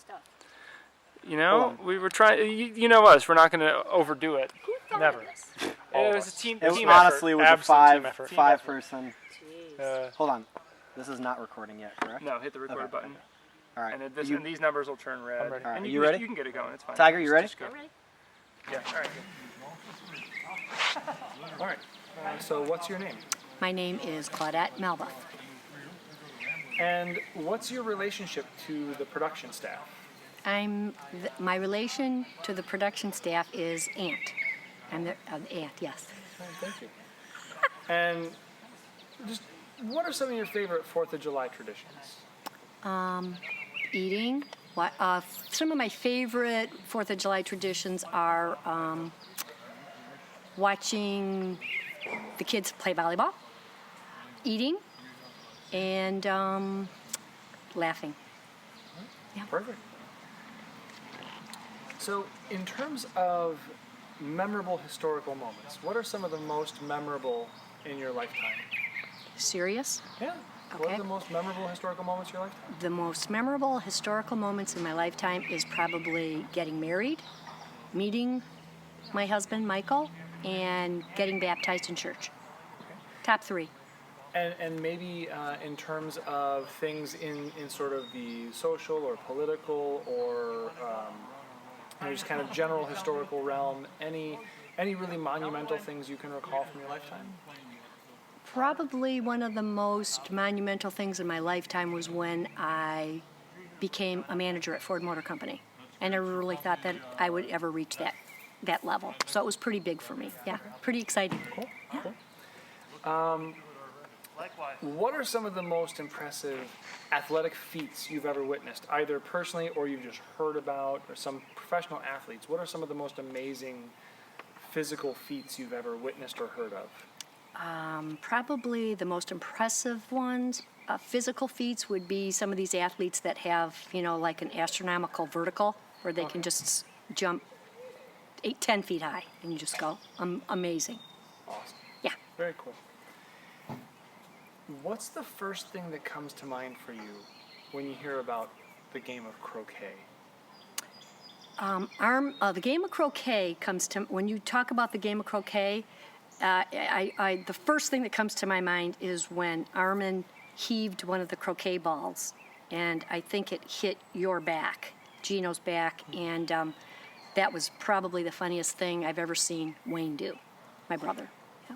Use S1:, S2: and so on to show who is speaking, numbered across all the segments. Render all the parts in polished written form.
S1: stuff.
S2: You know, we were trying. You know us. We're not going to overdo it.
S1: Who thought
S2: Never.
S1: of this?
S2: It was a team.
S3: It was
S2: team
S3: honestly
S2: effort.
S3: was a
S2: Absolute team effort.
S3: five person.
S1: Jeez.
S3: Hold on, this is not recording yet, correct?
S2: No, hit the record button.
S3: All right.
S2: And these numbers will turn red.
S3: All right.
S2: And
S3: You ready?
S2: You can get it going. It's fine.
S3: Tiger, you ready?
S2: Just go.
S1: I'm ready.
S2: Yeah. All right. All right. So, what's your name?
S1: My name is Claudette Melba.
S2: And what's your relationship to the production staff?
S1: My relation to the production staff is aunt. I'm the aunt, yes.
S2: Oh, thank you. And just what are some of your favorite 4th of July traditions?
S1: Eating. Some of my favorite 4th of July traditions are watching the kids play volleyball, eating, and laughing. Yeah.
S2: Perfect. So, in terms of memorable historical moments, what are some of the most memorable in your lifetime?
S1: Serious?
S2: Yeah. What
S1: Okay.
S2: are the most memorable historical moments in your lifetime?
S1: The most memorable historical moments in my lifetime is probably getting married, meeting my husband, Michael, and getting baptized in church.
S2: Okay.
S1: Top 3.
S2: And maybe in terms of things in sort of the social or political or just kind of general historical realm, any really monumental things you can recall from your lifetime?
S1: Probably one of the most monumental things in my lifetime was when I became a manager at Ford Motor Company. I never really thought that I would ever reach that level. So it was pretty big for me. Yeah, pretty exciting.
S2: Cool.
S1: Yeah.
S2: Cool. What are some of the most impressive athletic feats you've ever witnessed, either personally or you've just heard about, or some professional athletes? What are some of the most amazing physical feats you've ever witnessed or heard of?
S1: Probably the most impressive ones, physical feats, would be some of these athletes that have, like an astronomical vertical, where they can just jump 10 feet high, and you just go, amazing.
S2: Awesome.
S1: Yeah.
S2: Very cool. What's the first thing that comes to mind for you when you hear about the game of croquet?
S1: The game of croquet comes to, when you talk about the game of croquet, the first thing that comes to my mind is when Armin heaved one of the croquet balls, and I think it hit your back, Geno's back, and that was probably the funniest thing I've ever seen Wayne do, my brother. Yeah.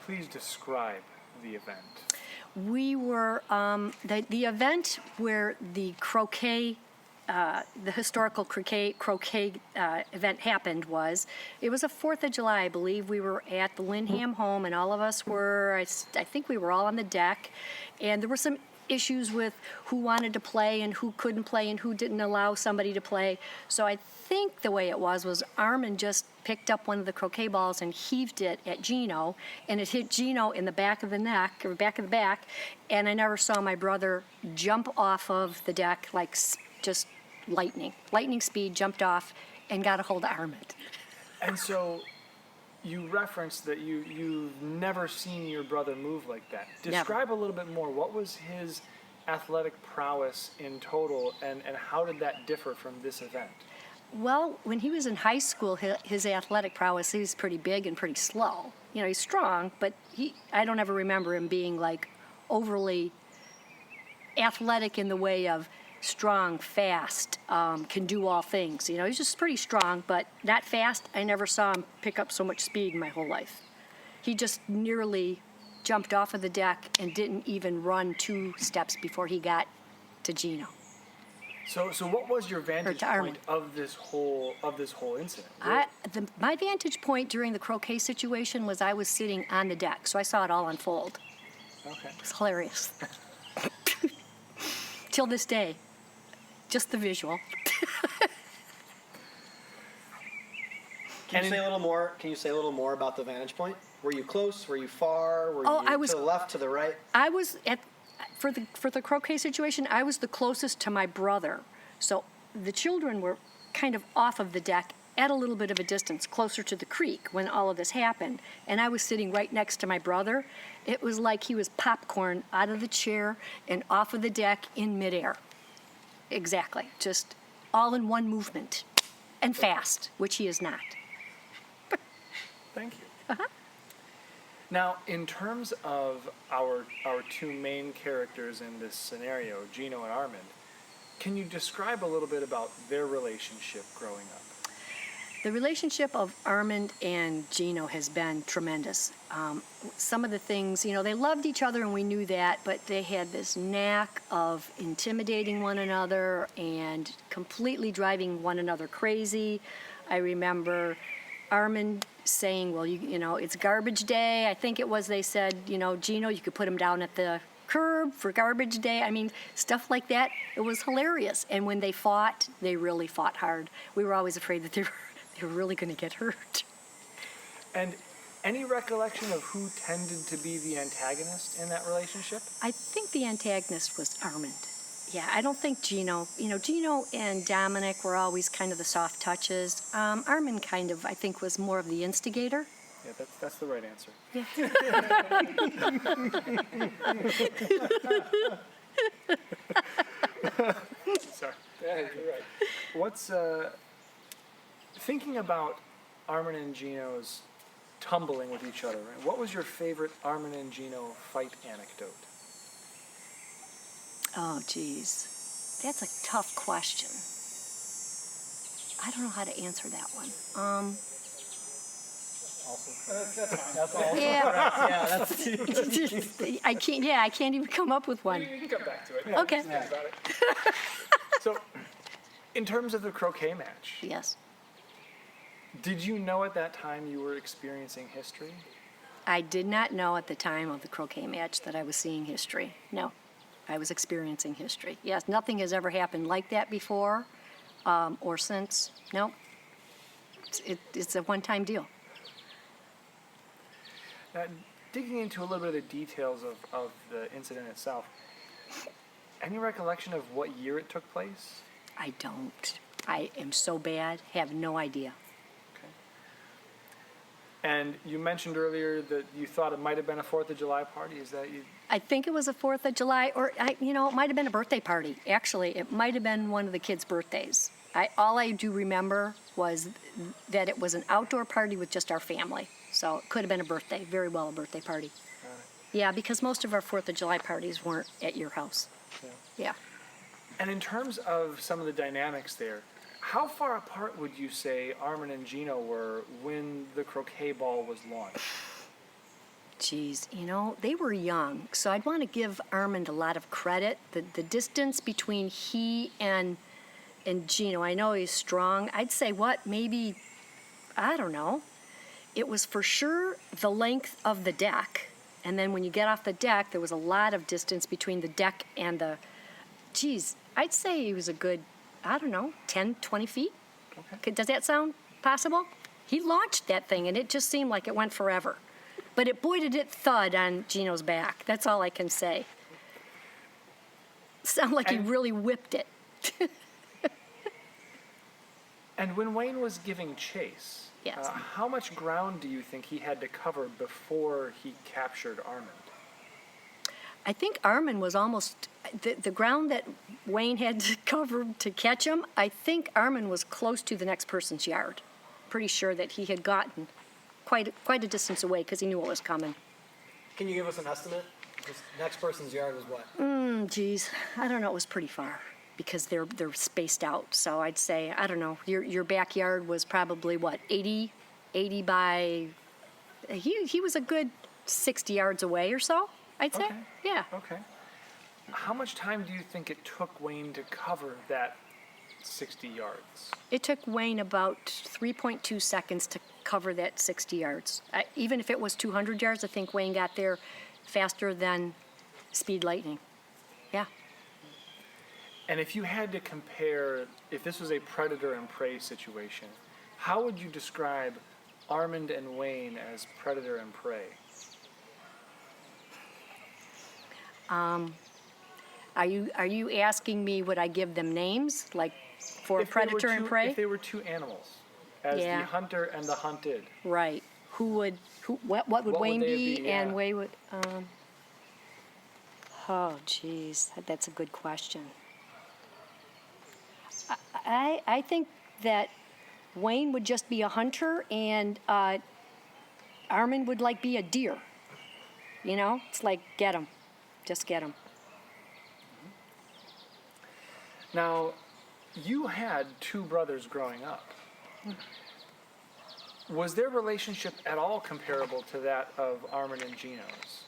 S2: Please describe the event.
S1: We were, the event where the croquet, the historical croquet event happened it was a 4th of July, I believe. We were at the Lindham home, and all of us were, I think we were all on the deck, and there were some issues with who wanted to play and who couldn't play and who didn't allow somebody to play. So I think the way it was Armin just picked up one of the croquet balls and heaved it at Geno, and it hit Geno in the back of the neck, or back of the back, and I never saw my brother jump off of the deck like just lightning speed, jumped off and got a hold of Armin.
S2: And so you referenced that you've never seen your brother move like that. Describe a little bit more. What was his athletic prowess in total, and how did that differ from this event?
S1: Well, when he was in high school, his athletic prowess, he was pretty big and pretty slow. He's strong, but I don't ever remember him being like overly athletic in the way of strong, fast, can do all things. He's just pretty strong, but not fast. I never saw him pick up so much speed in my whole life. He just nearly jumped off of the deck and didn't even run 2 steps before he got to Geno.
S2: So what was your vantage point of this whole incident?
S1: My vantage point during the croquet situation was I was sitting on the deck, so I saw it all unfold.
S2: Okay.
S1: It was hilarious. Till this day. Just the visual.
S3: Can you say a little more about the vantage point? Were you close? Were you far? Were
S1: I
S3: you
S1: was
S3: to the left, to the right?
S1: I was for the croquet situation, I was the closest to my brother. So the children were kind of off of the deck at a little bit of a distance, closer to the creek when all of this happened. And I was sitting right next to my brother. It was like he was popcorn out of the chair and off of the deck in midair. exactly. Just all in one movement, and fast, which he is not.
S2: Thank you. Now, in terms of our two main characters in this scenario, Geno and Armand, can you describe a little bit about their relationship growing up?
S1: The relationship of Armand and Geno has been tremendous. Some of the things, they loved each other and we knew that, but they had this knack of intimidating one another and completely driving one another crazy. I remember Armand saying, well, it's garbage day. I think it was, they said, Geno, you could put him down at the curb for garbage day. I mean, stuff like that. It was hilarious. And when they fought, they really fought hard. We were always afraid that they were really going to get hurt.
S2: And any recollection of who tended to be the antagonist in that relationship?
S1: I think the antagonist was Armand. Yeah, I don't think Geno. Geno and Dominic were always kind of the soft touches. Armand kind of, I think, was more of the instigator.
S2: Yeah, that's the right answer.
S1: Yeah.
S2: Sorry. Yeah, you're right. What's thinking about Armand and Geno's tumbling with each other? Right? What was your favorite Armand and Geno fight anecdote?
S1: Oh, geez. That's a tough question. I don't know how to answer that one.
S3: That's fine. That's all.
S1: Yeah.
S3: That's
S1: I can't even come up with one.
S2: You can come back to it.
S1: Okay.
S2: Think about it. So, in terms of the croquet match,
S1: Yes.
S2: did you know at that time you were experiencing history?
S1: I did not know at the time of the croquet match that I was seeing history. No. I was experiencing history. Yes, nothing has ever happened like that before or since. No. It's a one-time deal.
S2: Now, digging into a little bit of the details of the incident itself, any recollection of what year it took place?
S1: I don't. I am so bad, have no idea.
S2: Okay. And you mentioned earlier that you thought it might have been a 4th of July party. Is that you?
S1: I think it was a 4th of July, or, it might have been a birthday party. Actually, it might have been one of the kids' birthdays. All I do remember was that it was an outdoor party with just our family. So it could have been a birthday, very well a birthday party.
S2: Got it.
S1: Yeah, because most of our 4th of July parties weren't at your house.
S2: Yeah.
S1: Yeah.
S2: And in terms of some of the dynamics there, how far apart would you say Armand and Geno were when the croquet ball was launched?
S1: Geez, they were young, so I'd want to give Armand a lot of credit. The distance between he and Geno, I know he's strong. I'd say maybe, I don't know. It was for sure the length of the deck. And then when you get off the deck, there was a lot of distance between the deck and I'd say he was a good, 10, 20 feet.
S2: Okay.
S1: Does that sound possible? He launched that thing, and it just seemed like it went forever. But boy, did it thud on Geno's back. That's all I can say. Sound like he really whipped it.
S2: And when Wayne was giving chase,
S1: Yes.
S2: How much ground do you think he had to cover before he captured Armand?
S1: I think Armand was almost the ground that Wayne had to cover to catch him. I think Armand was close to the next person's yard. Pretty sure that he had gotten quite a distance away because he knew what was coming.
S3: Can you give us an estimate? This next person's yard was what?
S1: Geez, I don't know. It was pretty far because they're spaced out. So I'd say, I don't know. Your backyard was probably what, 80 by. He was a good 60 yards away or so. I'd say.
S2: Okay.
S1: Yeah.
S2: Okay. How much time do you think it took Wayne to cover that 60 yards?
S1: It took Wayne about 3.2 seconds to cover that 60 yards. Even if it was 200 yards, I think Wayne got there faster than Speed Lightning. Yeah.
S2: And if you had to compare, if this was a predator and prey situation, how would you describe Armand and Wayne as predator and prey?
S1: Are you asking me would I give them names like for
S2: If they were
S1: predator and prey?
S2: If they were two animals, as
S1: Yeah.
S2: the hunter and the hunted.
S1: Right. What would
S2: What
S1: Wayne
S2: would they
S1: be
S2: be,
S1: and
S2: yeah.
S1: Wayne would oh geez, that's a good question. I think that Wayne would just be a hunter, and Armin would like be a deer. You know, it's like get him, just get him.
S2: Now, you had two brothers growing up. Was their relationship at all comparable to that of Armin and Geno's?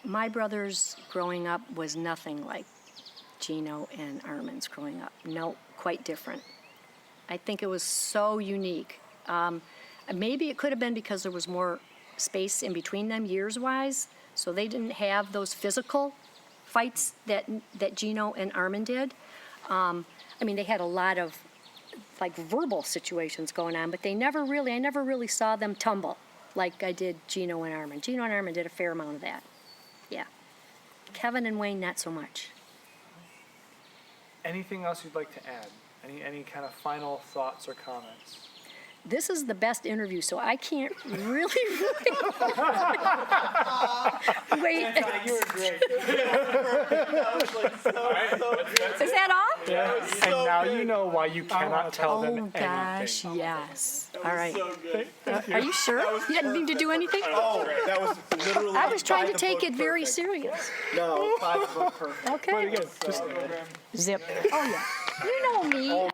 S1: My brothers growing up was nothing like Geno and Armin's growing up. No, quite different. I think it was so unique. Maybe it could have been because there was more space in between them years-wise, so they didn't have those physical fights that Geno and Armin did. I mean, they had a lot of like verbal situations going on, but I never really saw them tumble like I did Geno and Armin. Geno and Armin did a fair amount of that. Yeah. Kevin and Wayne, not so much.
S2: Anything else you'd like to add? Any kind of final thoughts or comments?
S1: This is the best interview, so I can't really wait.
S2: You were great.
S1: Is that all?
S2: Yeah. And now you know why you cannot tell them
S1: Oh gosh,
S2: anything.
S1: yes. All right.
S4: So good.
S1: Are you sure? You didn't need to do anything?
S4: Oh, that was literally.
S1: I was trying to
S4: by the
S1: take
S4: book
S1: it very
S4: perfect.
S1: serious.
S3: No, 5 book perfect.
S1: Okay.
S2: Again, just
S1: Zip. Oh yeah. You know me.